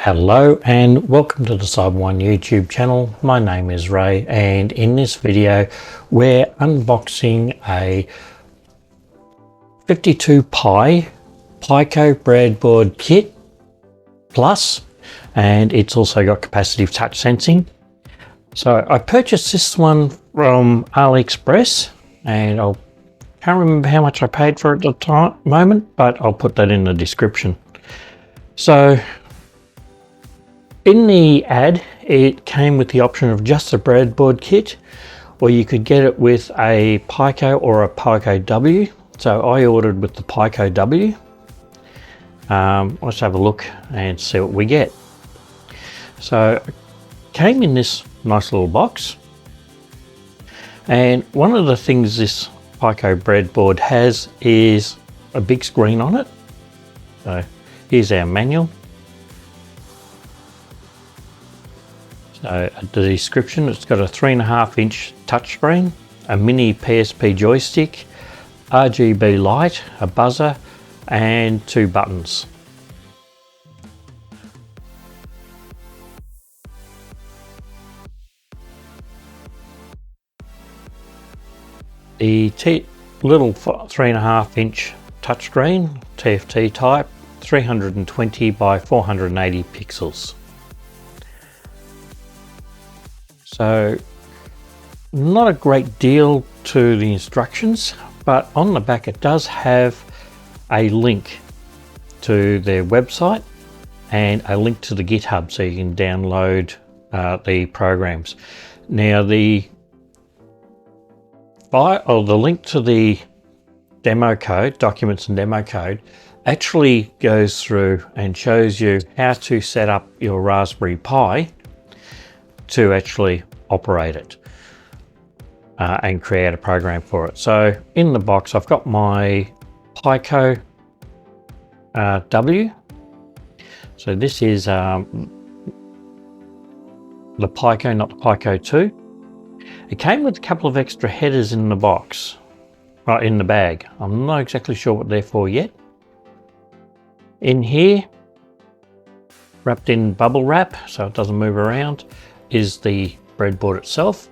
Hello and welcome to the Cyber1 YouTube channel. My name is Ray, and in this video we're unboxing a 52 Pi Pico Breadboard Kit Plus, and it's also got capacitive touch sensing. So I purchased this one from AliExpress, and I can't remember how much I paid for it at the moment, but I'll put that in the description. So in the ad, it came with the option of just a breadboard kit, or you could get it with a Pico or a Pico W. So I ordered with the Pico W. Let's have a look and see what we get. So it came in this nice little box, and one of the things this Pico breadboard has is a big screen on it. So here's our manual. So the description, it's got a 3.5-inch touchscreen, a mini PSP joystick, RGB light, a buzzer, and 2 buttons. The little 3.5-inch touchscreen, TFT type, 320 by 480 pixels. So not a great deal to the instructions, but on the back it does have a link to their website and a link to the GitHub, so you can download the programs. Now the link to the demo code, documents and demo code, actually goes through and shows you how to set up your Raspberry Pi to actually operate it and create a program for it. So in the box I've got my Pico W. So this is the Pico, not the Pico 2. It came with a couple of extra headers in the box, in the bag. I'm not exactly sure what they're for yet. In here, wrapped in bubble wrap so it doesn't move around, is the breadboard itself.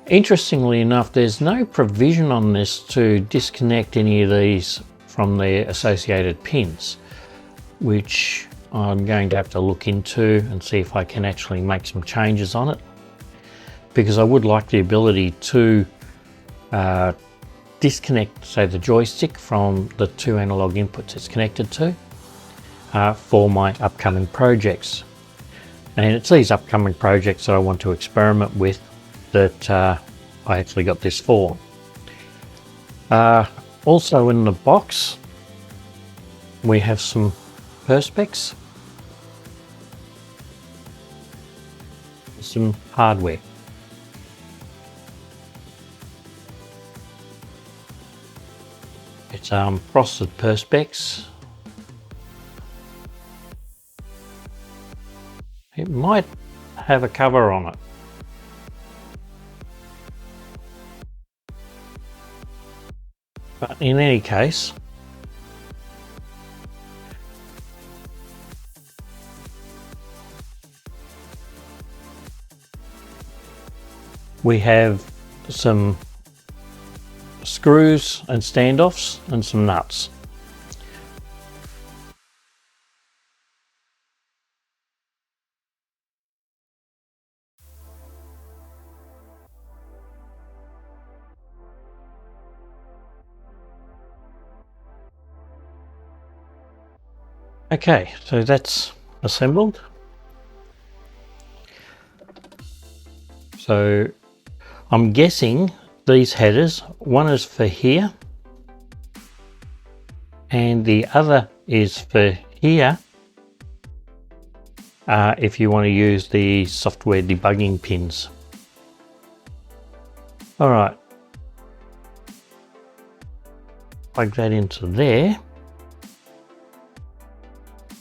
Interestingly enough, there's no provision on this to disconnect any of these from their associated pins, which I'm going to have to look into and see if I can actually make some changes on it, because I would like the ability to disconnect, say, the joystick from the 2 analog inputs it's connected to for my upcoming projects. And it's these upcoming projects that I want to experiment with that I actually got this for. Also in the box we have some perspex, some hardware. It's frosted perspex. It might have a cover on it. But in any case, we have some screws and standoffs and some nuts. Okay, so that's assembled. So I'm guessing these headers, one is for here and the other is for here if you want to use the software debugging pins. All right, plug that into there,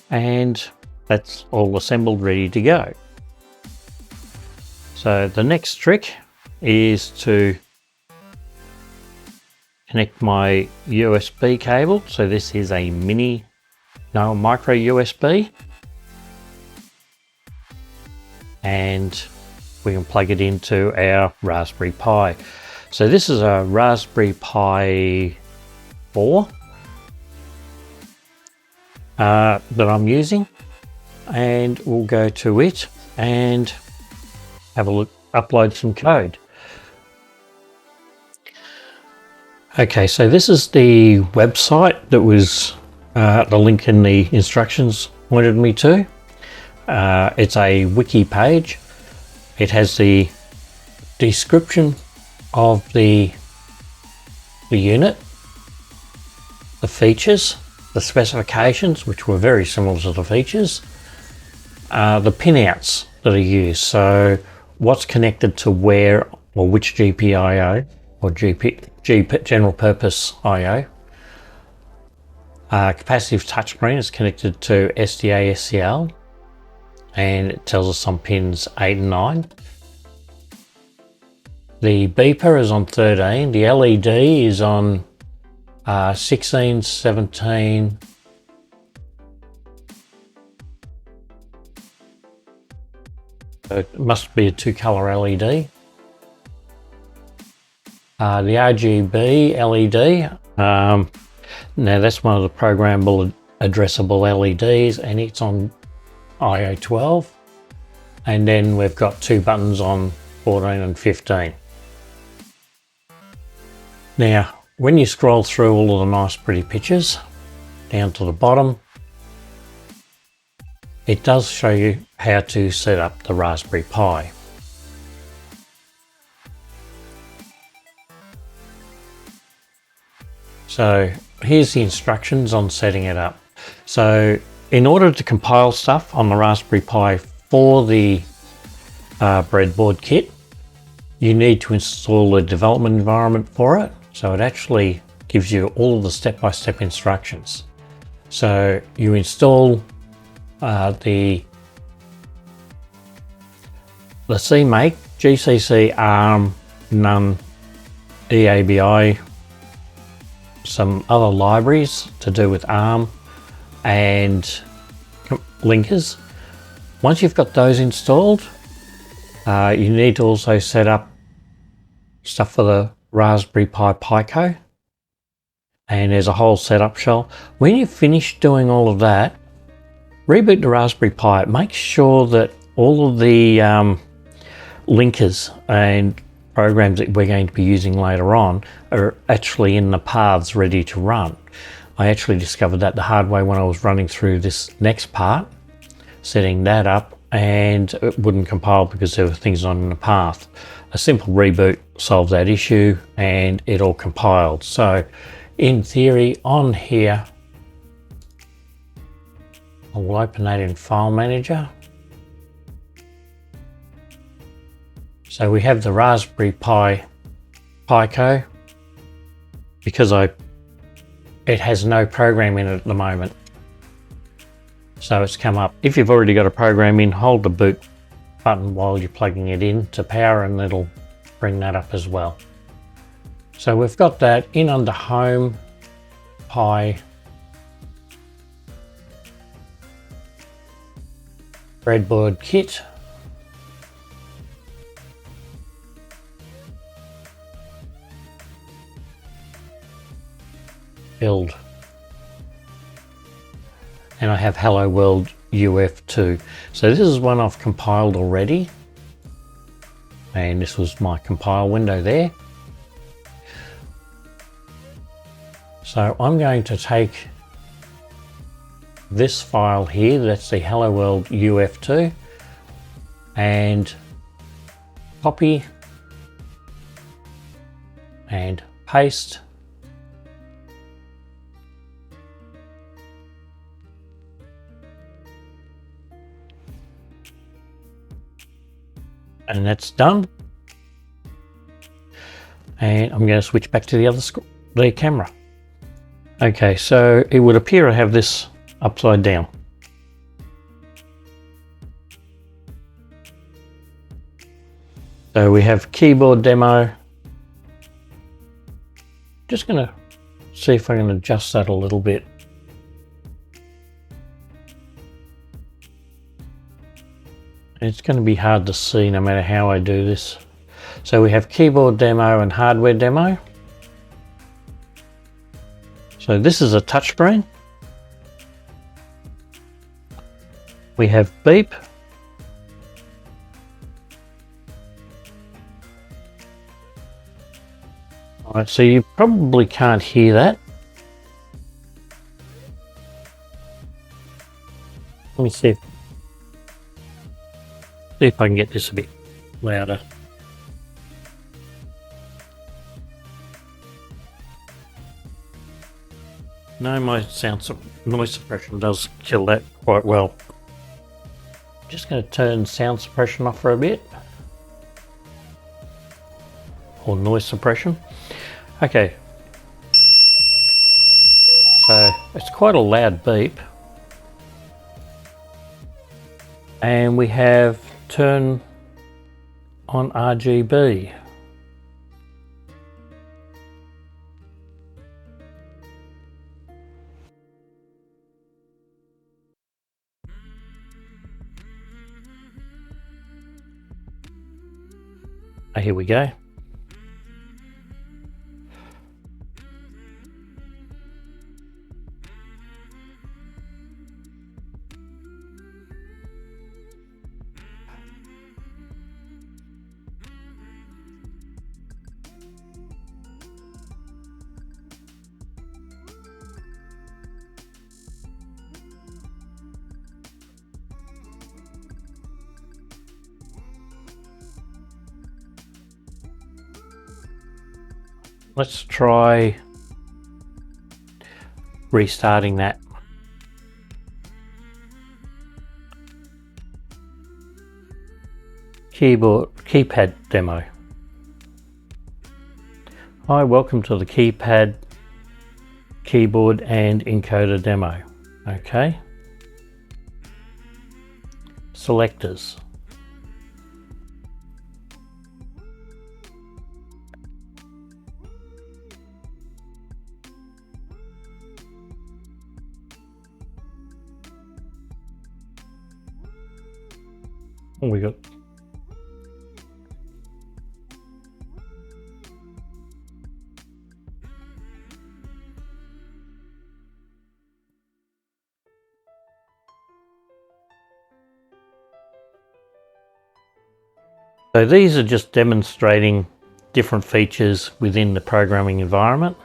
and that's all assembled, ready to go. So the next trick is to connect my USB cable. So this is a mini no micro USB, and we can plug it into our Raspberry Pi. So this is a Raspberry Pi 4 that I'm using, and we'll go to it and have a look, upload some code. Okay, so this is the website that was the link in the instructions pointed me to. It's a wiki page. It has the description of the unit, the features, the specifications, which were very similar to the features, the pinouts that are used, so what's connected to where or which GPIO or general purpose IO. Capacitive touchscreen is connected to SDA SCL, and it tells us on pins 8 and 9. The beeper is on 13, the LED is on 16, 17, it must be a 2-color LED. The RGB LED, now that's one of the programmable addressable LEDs, and it's on IO12. And then we've got 2 buttons on 14 and 15. Now, when you scroll through all of the nice pretty pictures down to the bottom, it does show you how to set up the Raspberry Pi. So here's the instructions on setting it up. So in order to compile stuff on the Raspberry Pi for the breadboard kit, you need to install a development environment for it. So it actually gives you all of the step-by-step instructions. So you install the CMake, GCC, ARM, NUN, EABI, some other libraries to do with ARM and linkers. Once you've got those installed, you need to also set up stuff for the Raspberry Pi Pico, and there's a whole setup shell. When you've finished doing all of that, reboot the Raspberry Pi. Make sure that all of the linkers and programs that we're going to be using later on are actually in the paths ready to run. I actually discovered that the hard way when I was running through this next part, setting that up, and it wouldn't compile because there were things on in the path. A simple reboot solved that issue and it all compiled. So in theory on here, I will open that in File Manager. So we have the Raspberry Pi Pico, because it has no program in it at the moment. So it's come up. If you've already got a program in, hold the boot button while you're plugging it in to power, and it'll bring that up as well. So we've got that in under Home, Pi, Breadboard Kit. Build. And I have Hello World UF2. So this is one I've compiled already. And this was my compile window there. So I'm going to take this file here, that's the Hello World UF2, and copy and paste. And that's done. And I'm going to switch back to the camera. Okay, so it would appear I have this upside down. So we have keyboard demo. Just going to see if I can adjust that a little bit. It's going to be hard to see no matter how I do this. So we have keyboard demo and hardware demo. So this is a touchscreen. We have beep. Alright, so you probably can't hear that. Let me see if I can get this a bit louder. No, my noise suppression does kill that quite well. Just going to turn sound suppression off for a bit. Or noise suppression. Okay. So it's quite a loud beep. And we have turn on RGB. Here we go. Let's try restarting that. Keypad demo. Hi, welcome to the keypad, keyboard and encoder demo. Okay. Selectors. What we got? So these are just demonstrating different features within the programming environment.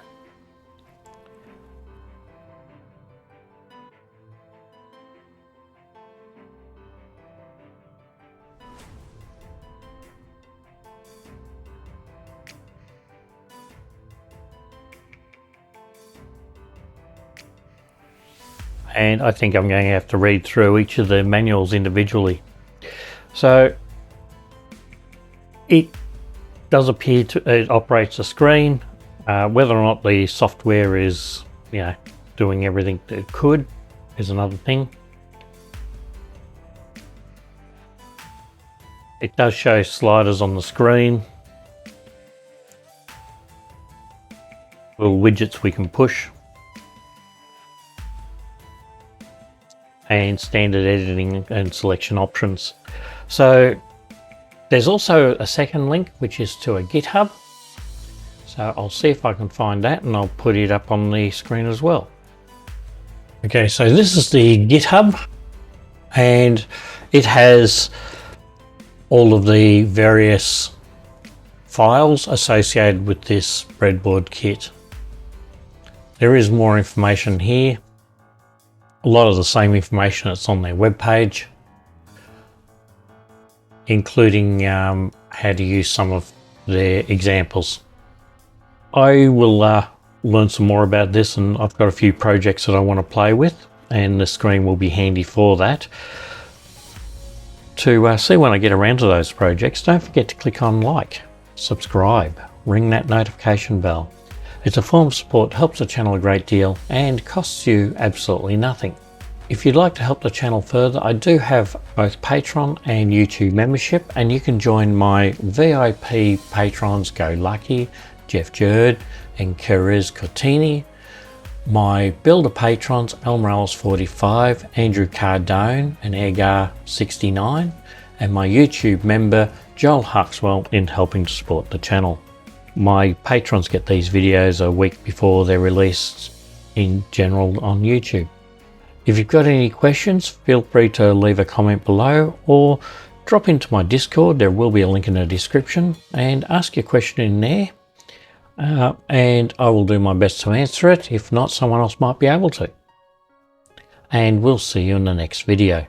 And I think I'm going to have to read through each of the manuals individually. So it does appear to, it operates a screen. Whether or not the software is, doing everything that it could is another thing. It does show sliders on the screen. Little widgets we can push. And standard editing and selection options. So there's also a second link which is to a GitHub. So I'll see if I can find that and I'll put it up on the screen as well. Okay, so this is the GitHub and it has all of the various files associated with this breadboard kit. There is more information here. A lot of the same information that's on their webpage, including how to use some of their examples. I will learn some more about this, and I've got a few projects that I want to play with, and the screen will be handy for that. To see when I get around to those projects, don't forget to click on like, subscribe, ring that notification bell. It's a form of support, helps the channel a great deal and costs you absolutely nothing. If you'd like to help the channel further, I do have both Patreon and YouTube membership, and you can join my VIP patrons Go Lucky, Jeff Jerd and Kerez Cotini, my builder patrons Elmorales 45, Andrew Cardone and Agar 69, and my YouTube member Joel Huxwell in helping to support the channel. My patrons get these videos a week before they're released in general on YouTube. If you've got any questions, feel free to leave a comment below or drop into my Discord. There will be a link in the description, and ask your question in there, and I will do my best to answer it. If not, someone else might be able to. And we'll see you in the next video.